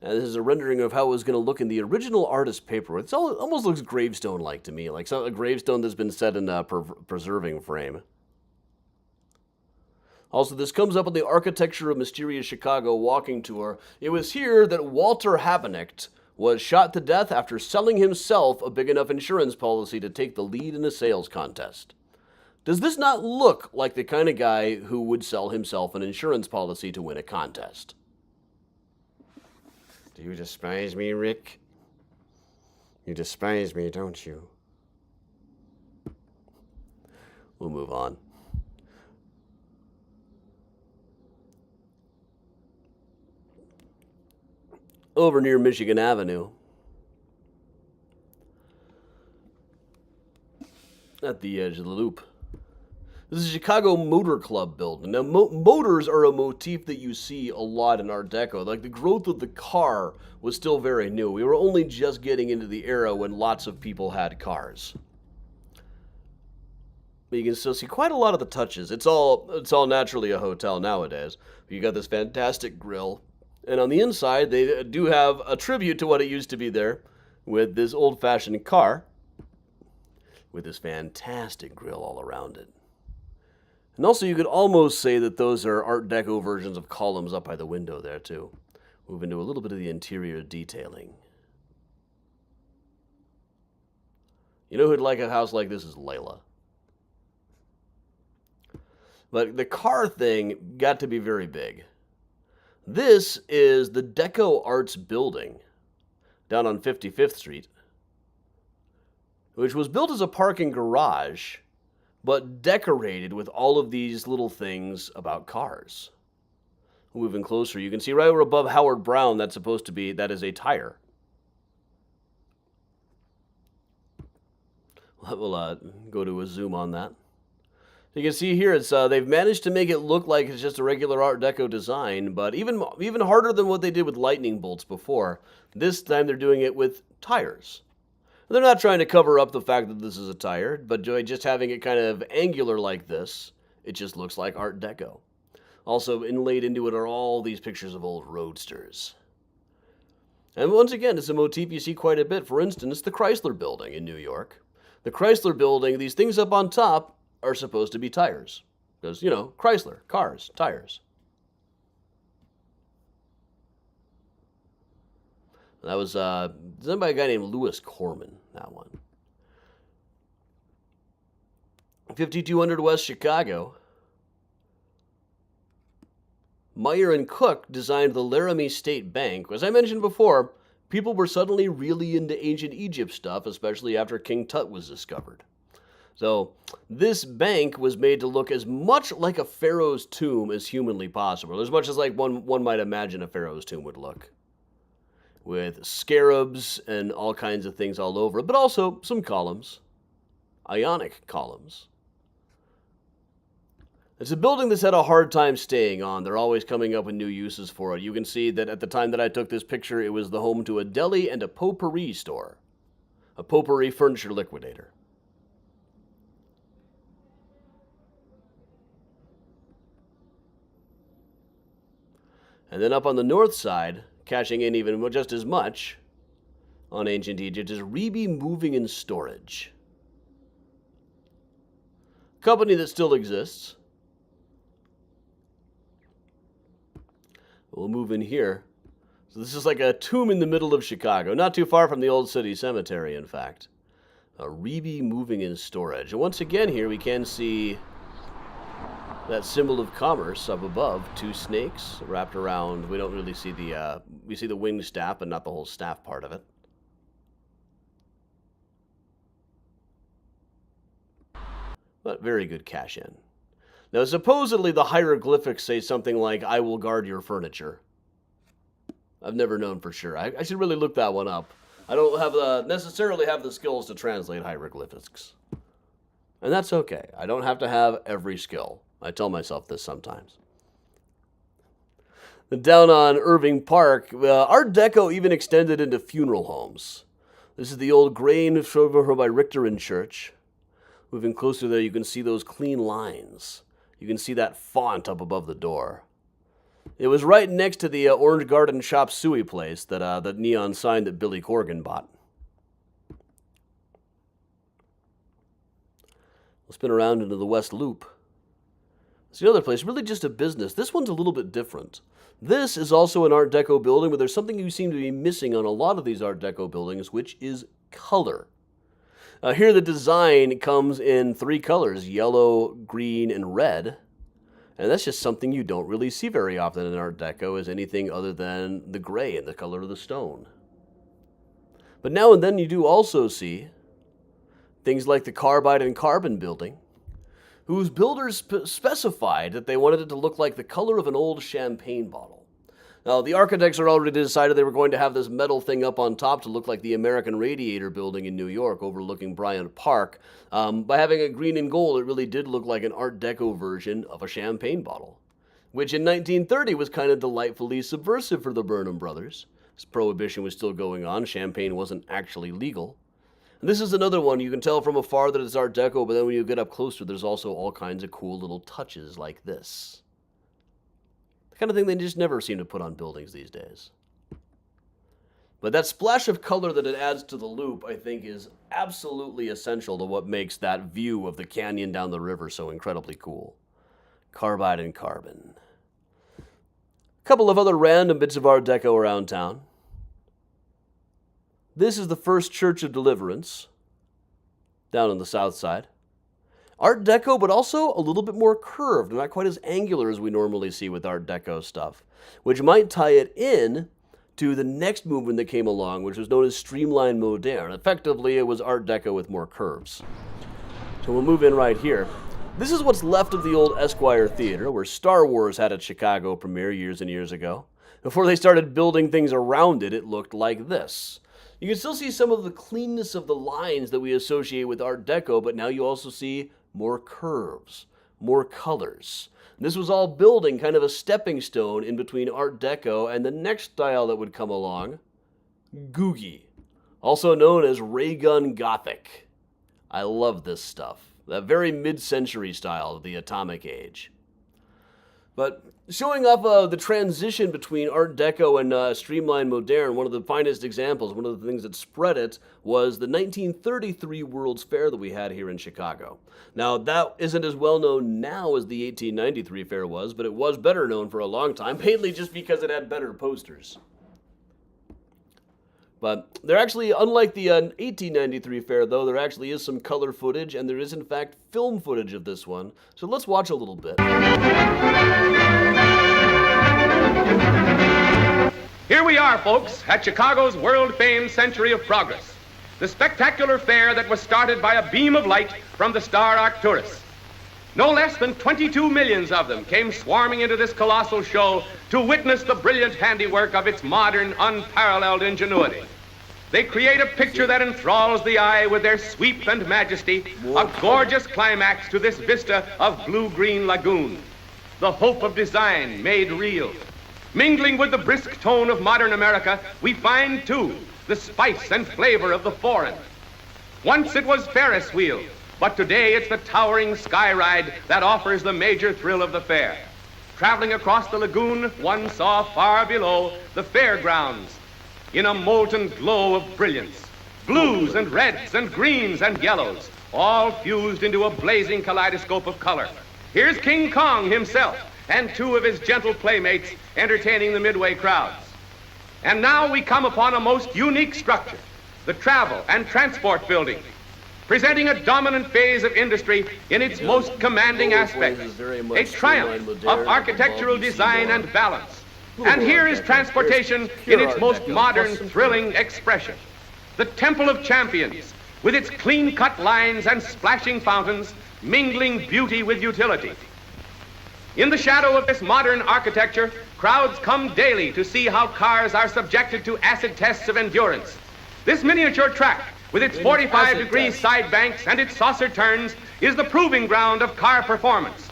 And this is a rendering of how it was going to look in the original artist paperwork. It almost looks gravestone-like to me, like a gravestone that's been set in a preserving frame. Also, this comes up on the Architecture of Mysterious Chicago walking tour. It was here that Walter Habenecht was shot to death after selling himself a big enough insurance policy to take the lead in a sales contest. Does this not look like the kind of guy who would sell himself an insurance policy to win a contest? Do you despise me, Rick? You despise me, don't you? We'll move on. Over near Michigan Avenue, at the edge of the loop. This is a Chicago Motor Club building. Now, motors are a motif that you see a lot in Art Deco. Like, the growth of the car was still very new. We were only just getting into the era when lots of people had cars. But you can still see quite a lot of the touches. It's all naturally a hotel nowadays. You got this fantastic grill. And on the inside, they do have a tribute to what it used to be there with this old-fashioned car with this fantastic grill all around it. And also, you could almost say that those are Art Deco versions of columns up by the window there, too. Move into a little bit of the interior detailing. You know who'd like a house like this is Layla. But the car thing got to be very big. This is the Deco Arts building down on 55th Street, which was built as a parking garage, but decorated with all of these little things about cars. Moving closer, you can see right over above Howard Brown, that is a tire. We'll go to a zoom on that. You can see here, it's they've managed to make it look like it's just a regular Art Deco design, but even harder than what they did with lightning bolts before. This time they're doing it with tires. They're not trying to cover up the fact that this is a tire, but just having it kind of angular like this, it just looks like Art Deco. Also inlaid into it are all these pictures of old roadsters. And once again, it's a motif you see quite a bit. For instance, the Chrysler Building in New York. The Chrysler Building, these things up on top are supposed to be tires. Because, you know, Chrysler, cars, tires. That was done by a guy named Louis Corman, that one. 5200 West Chicago. Meyer and Cook designed the Laramie State Bank. As I mentioned before, people were suddenly really into ancient Egypt stuff, especially after King Tut was discovered. So this bank was made to look as much like a pharaoh's tomb as humanly possible, as much as like one might imagine a pharaoh's tomb would look, with scarabs and all kinds of things all over it, but also some columns, ionic columns. It's a building that's had a hard time staying on. They're always coming up with new uses for it. You can see that at the time that I took this picture, it was the home to a deli and a potpourri store, a potpourri furniture liquidator. And then up on the north side, cashing in even just as much on ancient Egypt, is Reby Moving and Storage. A company that still exists. We'll move in here. So this is like a tomb in the middle of Chicago, not too far from the old city cemetery, in fact. A Reby Moving and Storage. And once again here we can see that symbol of commerce up above, two snakes wrapped around. We don't really see we see the winged staff, but not the whole staff part of it. But very good cash in. Now, supposedly the hieroglyphics say something like, "I will guard your furniture." I've never known for sure. I should really look that one up. I don't have necessarily have the skills to translate hieroglyphics. And that's okay. I don't have to have every skill. I tell myself this sometimes. Down on Irving Park, Art Deco even extended into funeral homes. This is the old grain over by Richter and Church. Moving closer there, you can see those clean lines. You can see that font up above the door. It was right next to the Orange Garden Chop Suey place, that neon sign that Billy Corgan bought. We'll spin around into the West Loop. It's the other place, really just a business. This one's a little bit different. This is also an Art Deco building, but there's something you seem to be missing on a lot of these Art Deco buildings, which is color. Here the design comes in three colors, yellow, green, and red. And that's just something you don't really see very often in Art Deco, as anything other than the gray and the color of the stone. But now and then you do also see things like the Carbide and Carbon building, whose builders specified that they wanted it to look like the color of an old champagne bottle. Now, the architects had already decided they were going to have this metal thing up on top to look like the American Radiator building in New York overlooking Bryant Park. By having a green and gold, it really did look like an Art Deco version of a champagne bottle, which in 1930 was kind of delightfully subversive for the Burnham brothers. As Prohibition was still going on, champagne wasn't actually legal. And this is another one, you can tell from afar that it's Art Deco, but then when you get up closer, there's also all kinds of cool little touches like this. The kind of thing they just never seem to put on buildings these days. But that splash of color that it adds to the loop, I think, is absolutely essential to what makes that view of the canyon down the river so incredibly cool. Carbide and Carbon. A couple of other random bits of Art Deco around town. This is the First Church of Deliverance, down on the south side. Art Deco, but also a little bit more curved, not quite as angular as we normally see with Art Deco stuff, which might tie it in to the next movement that came along, which was known as Streamline Moderne. Effectively, it was Art Deco with more curves. So we'll move in right here. This is what's left of the old Esquire Theater, where Star Wars had its Chicago premiere years and years ago. Before they started building things around it, it looked like this. You can still see some of the cleanness of the lines that we associate with Art Deco, but now you also see more curves, more colors. This was all building kind of a stepping stone in between Art Deco and the next style that would come along, Googie, also known as Ray Gun Gothic. I love this stuff, that very mid-century style of the Atomic Age. But showing off the transition between Art Deco and Streamline Moderne, one of the finest examples, one of the things that spread it, was the 1933 World's Fair that we had here in Chicago. Now, that isn't as well known now as the 1893 fair was, but it was better known for a long time, mainly just because it had better posters. But there actually, unlike the 1893 fair, though, there actually is some color footage, and there is, in fact, film footage of this one. So let's watch a little bit. Here we are, folks, at Chicago's world-famed Century of Progress, the spectacular fair that was started by a beam of light from the star Arcturus. No less than 22 millions of them came swarming into this colossal show to witness the brilliant handiwork of its modern, unparalleled ingenuity. They create a picture that enthralls the eye with their sweep and majesty, a gorgeous climax to this vista of blue-green lagoon, the hope of design made real. Mingling with the brisk tone of modern America, we find, too, the spice and flavor of the foreign. Once it was Ferris wheel, but today it's the towering sky ride that offers the major thrill of the fair. Traveling across the lagoon, one saw far below the fairgrounds in a molten glow of brilliance. Blues and reds and greens and yellows, all fused into a blazing kaleidoscope of color. Here's King Kong himself and two of his gentle playmates entertaining the midway crowds. And now we come upon a most unique structure, the Travel and Transport Building, presenting a dominant phase of industry in its most commanding aspect, a triumph of architectural design and balance. And here is transportation in its most modern, thrilling expression. The Temple of Champions, with its clean-cut lines and splashing fountains, mingling beauty with utility. In the shadow of this modern architecture, crowds come daily to see how cars are subjected to acid tests of endurance. This miniature track, with its 45-degree side banks and its saucer turns, is the proving ground of car performance.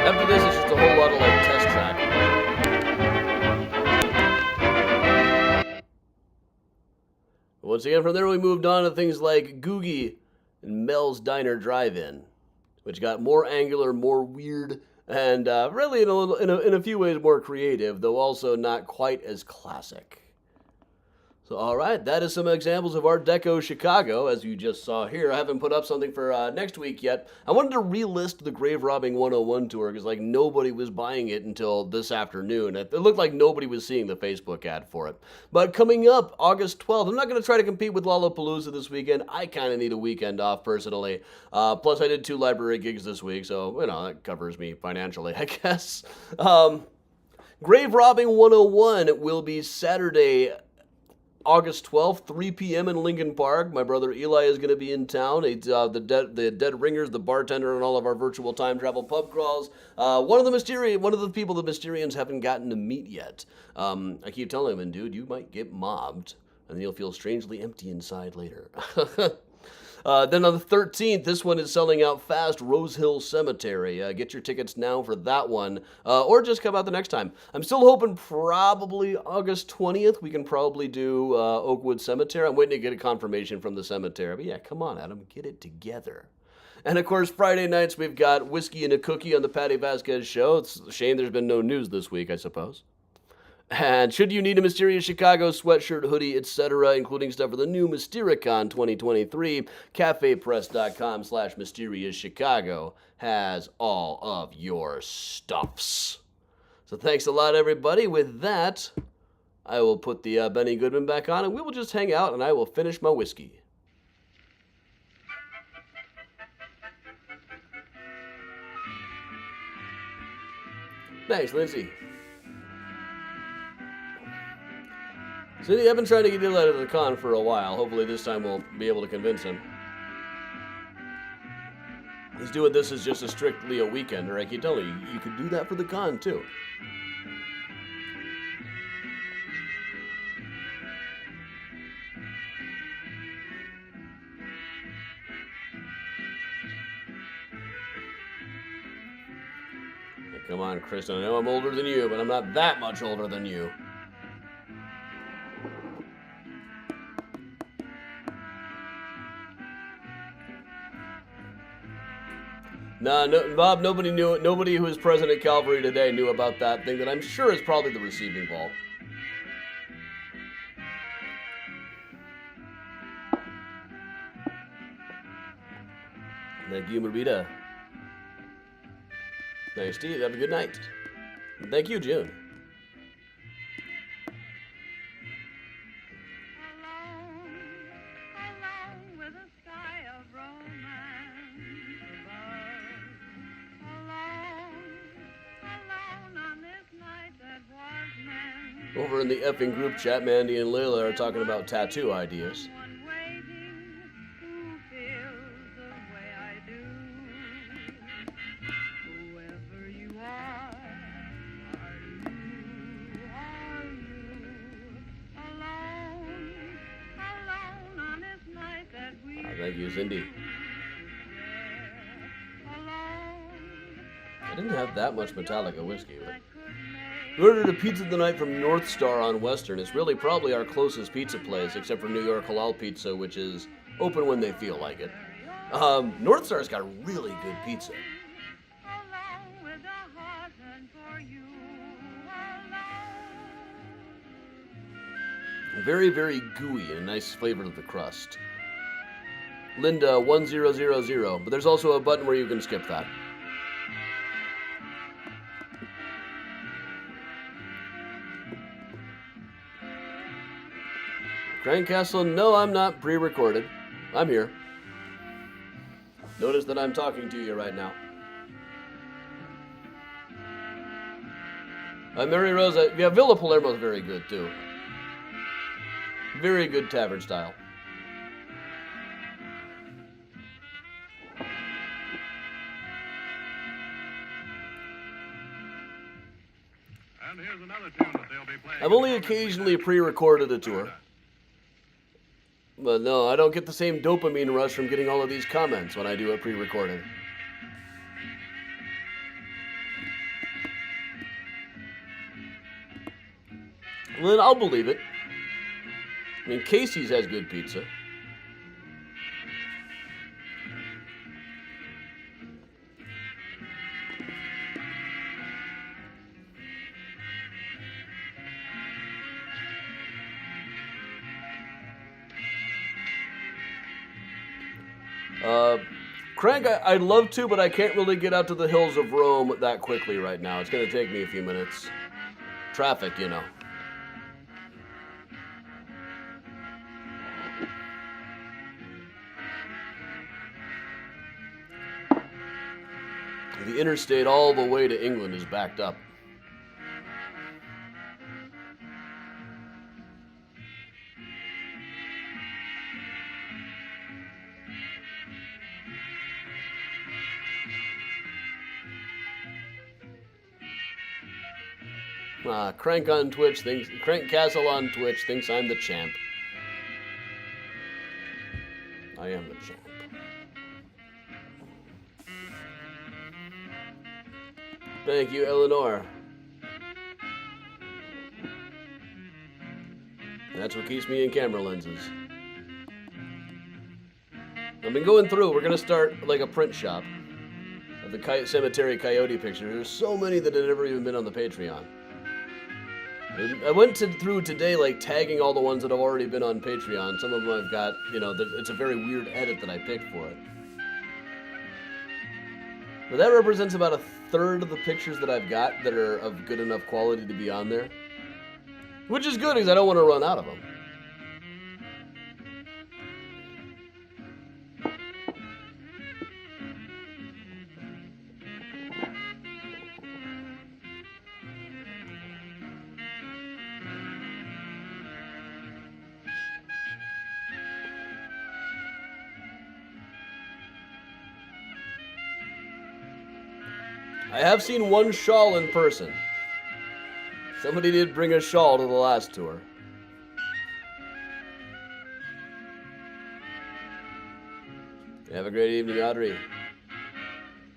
After this, it's just a whole lot of like test track. Once again, from there we moved on to things like Googie and Mel's Diner Drive-In, which got more angular, more weird, and really in a few ways more creative, though also not quite as classic. So, all right, that is some examples of Art Deco Chicago, as you just saw here. I haven't put up something for next week yet. I wanted to relist the Grave Robbing 101 tour because, like, nobody was buying it until this afternoon. It looked like nobody was seeing the Facebook ad for it. But coming up, August 12th, I'm not going to try to compete with Lollapalooza this weekend. I kind of need a weekend off, personally. Plus, I did 2 library gigs this week, so, you know, that covers me financially, I guess. Grave Robbing 101 will be Saturday, August 12th, 3 p.m. in Lincoln Park. My brother Eli is going to be in town. It's the Dead Ringers, the bartender, and all of our virtual time travel pub crawls. One of the people the Mysterians haven't gotten to meet yet. I keep telling him, dude, you might get mobbed, and then you'll feel strangely empty inside later. Then on the 13th, this one is selling out fast, Rose Hill Cemetery. Get your tickets now for that one, or just come out the next time. I'm still hoping probably August 20th, we can probably do Oakwood Cemetery. I'm waiting to get a confirmation from the cemetery. But yeah, come on, Adam, get it together. And of course, Friday nights, we've got Whiskey and a Cookie on the Patty Vasquez Show. It's a shame there's been no news this week, I suppose. And should you need a Mysterious Chicago sweatshirt, hoodie, etc., including stuff for the new Mystericon 2023, cafepress.com/MysteriousChicago has all of your stuffs. So thanks a lot, everybody. With that, I will put the Benny Goodman back on, and we will just hang out, and I will finish my whiskey. Thanks, Lindsay. Cindy, I've been trying to get Eli to the con for a while. Hopefully this time we'll be able to convince him. He's doing this as just strictly a weekender. I keep telling you, you could do that for the con too. Come on, Kristen. I know I'm older than you, but I'm not that much older than you. Nah, no, Bob, nobody knew it. Nobody who is present at Calvary today knew about that thing that I'm sure is probably the receiving ball. Thank you, Marita. Thanks, Steve. Have a good night. And thank you, June. Over in the effing group chat, Mandy and Layla are talking about tattoo ideas. Thank you, Cindy. I didn't have that much Metallica whiskey, but we ordered a pizza tonight from North Star on Western. It's really probably our closest pizza place, except for New York Halal Pizza, which is open when they feel like it. North Star's got really good pizza. Very, very gooey and a nice flavor to the crust. Linda 1000, but there's also a button where you can skip that. Crank Castle, no, I'm not pre-recorded. I'm here. Notice that I'm talking to you right now. Mary Rosa, yeah, Villa Palermo's very good too. Very good tavern style. And here's another tune that they'll be playing. I've only occasionally pre-recorded a tour. But no, I don't get the same dopamine rush from getting all of these comments when I do a pre-recording. Well, then I'll believe it. I mean, Casey's has good pizza. Crank, I'd love to, but I can't really get out to the hills of Rome that quickly right now. It's going to take me a few minutes. Traffic, you know. The interstate all the way to England is backed up. Crank on Twitch thinks Crank Castle on Twitch thinks I'm the champ. I am the champ. Thank you, Eleanor. That's what keeps me in camera lenses. I've been going through. We're gonna start like a print shop of the cemetery coyote pictures. There's so many that have never even been on the Patreon. I went through today, like, tagging all the ones that have already been on Patreon. Some of them I've got, you know, it's a very weird edit that I picked for it. But that represents about a third of the pictures that I've got that are of good enough quality to be on there. Which is good, because I don't want to run out of them. I have seen one shawl in person. Somebody did bring a shawl to the last tour. Have a great evening, Audrey.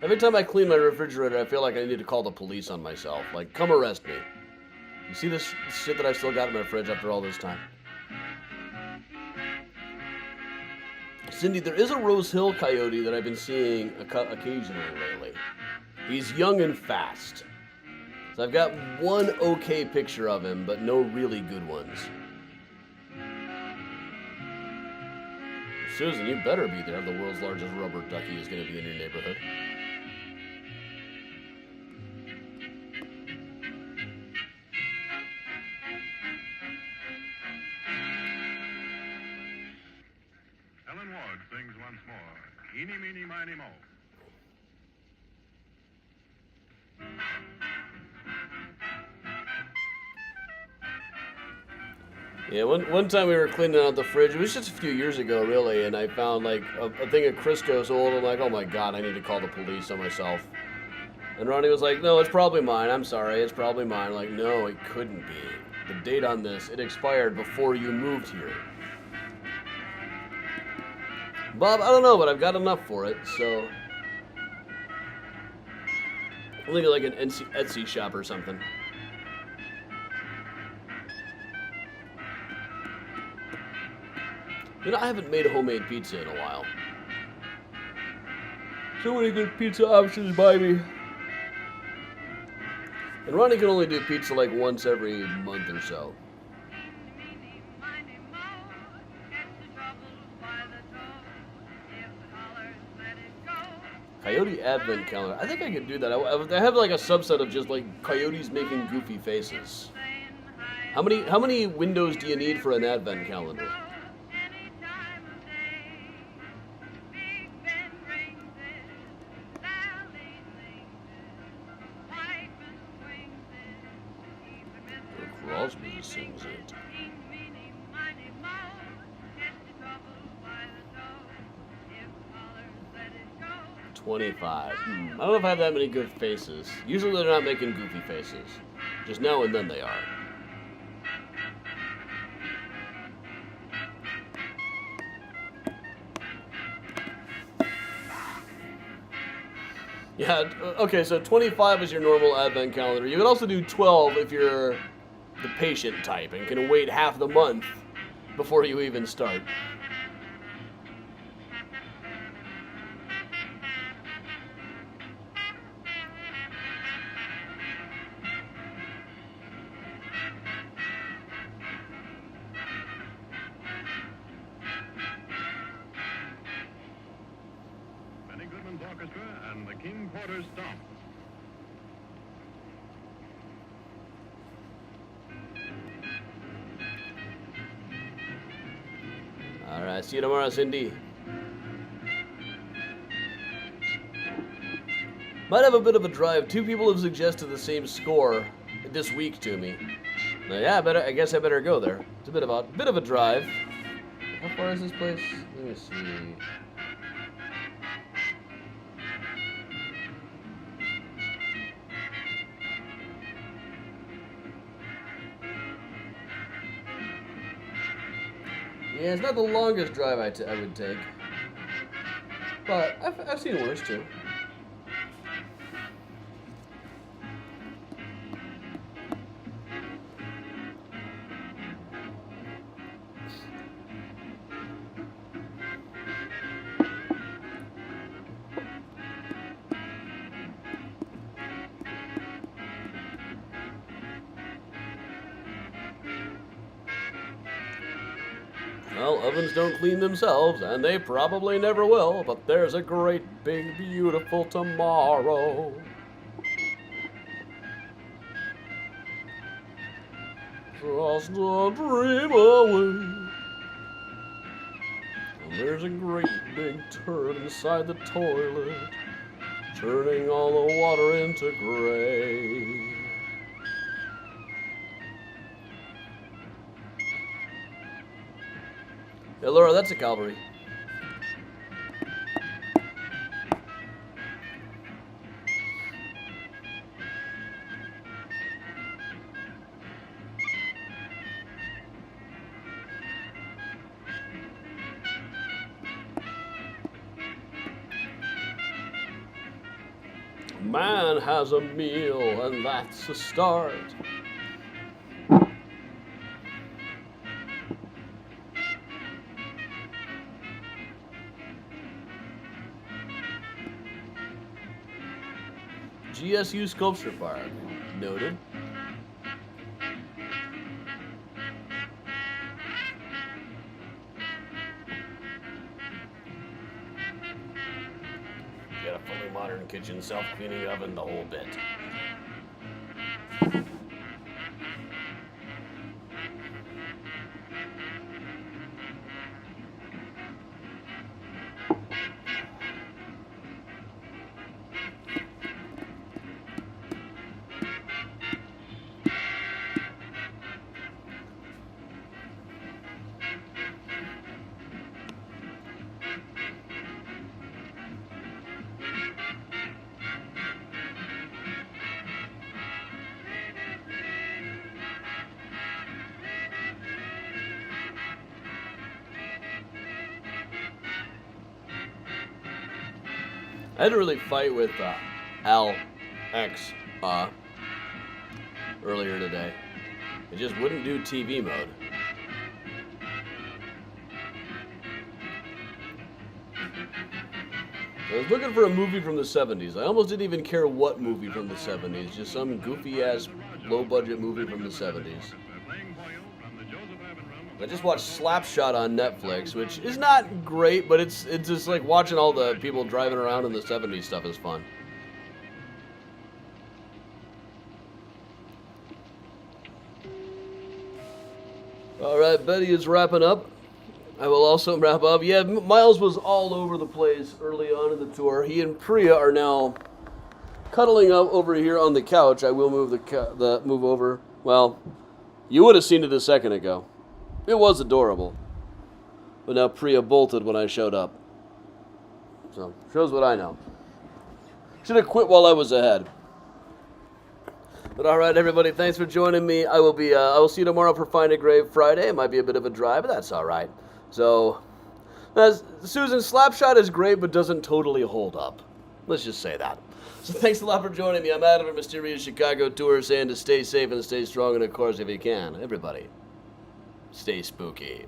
Every time I clean my refrigerator, I feel like I need to call the police on myself. Like, come arrest me. You see this shit that I still got in my fridge after all this time? Cindy, there is a Rose Hill coyote that I've been seeing occasionally lately. He's young and fast. So I've got one okay picture of him, but no really good ones. Susan, you better be there. The world's largest rubber ducky is going to be in your neighborhood. Ellen Ward sings once more. Eeny, meeny, miny, mo. Yeah, one time we were cleaning out the fridge. It was just a few years ago, really, and I found like a thing of Crisco sold. I'm like, oh my god, I need to call the police on myself. And Ronnie was like, no, it's probably mine. I'm sorry, it's probably mine. I'm like, no, it couldn't be. The date on this, it expired before you moved here. Bob, I don't know, but I've got enough for it, so I'll leave it like an Etsy shop or something. You know, I haven't made homemade pizza in a while. So many good pizza options by me. And Ronnie can only do pizza like once every month or so. Coyote Advent Calendar. I think I could do that. I have like a subset of just like coyotes making goofy faces. How many windows do you need for an Advent calendar? Crosby sings it. 25. I don't know if I have that many good faces. Usually they're not making goofy faces. Just now and then they are. Yeah, okay, so 25 is your normal advent calendar. You can also do 12 if you're the patient type and can wait half the month before you even start. Orchestra and the King Porter's Stomp. All right, see you tomorrow, Cindy. Might have a bit of a drive. 2 people have suggested the same score this week to me. Now, yeah, I guess I better go there. It's a bit of a drive. How far is this place? Let me see. Yeah, it's not the longest drive I would take, but I've seen worse too. Well, ovens don't clean themselves, and they probably never will, but there's a great, big, beautiful tomorrow. Just a dream away. And there's a great, big turd inside the toilet, turning all the water into gray. Hey, Laura, that's a Calvary. Man has a meal, and that's a start. GSU Sculpture Park. Noted. Got a fully modern kitchen, self-cleaning oven, the whole bit. I had to really fight with Al X earlier today. It just wouldn't do TV mode. I was looking for a movie from the 70s. I almost didn't even care what movie from the 70s. Just some goofy-ass, low-budget movie from the 70s. I just watched Slapshot on Netflix, which is not great, but it's just like watching all the people driving around in the 70s stuff is fun. All right, Betty is wrapping up. I will also wrap up. Yeah, Miles was all over the place early on in the tour. He and Priya are now cuddling up over here on the couch. I will move the move over. Well, you would have seen it a second ago. It was adorable. But now Priya bolted when I showed up. So, shows what I know. Should have quit while I was ahead. But alright, everybody, thanks for joining me. I will see you tomorrow for Find a Grave Friday. It might be a bit of a drive, but that's alright. So, Susan, Slapshot is great, but doesn't totally hold up. Let's just say that. So thanks a lot for joining me. I'm Adam for Mysterious Chicago Tour, saying to stay safe and stay strong, and of course, if you can, everybody, stay spooky.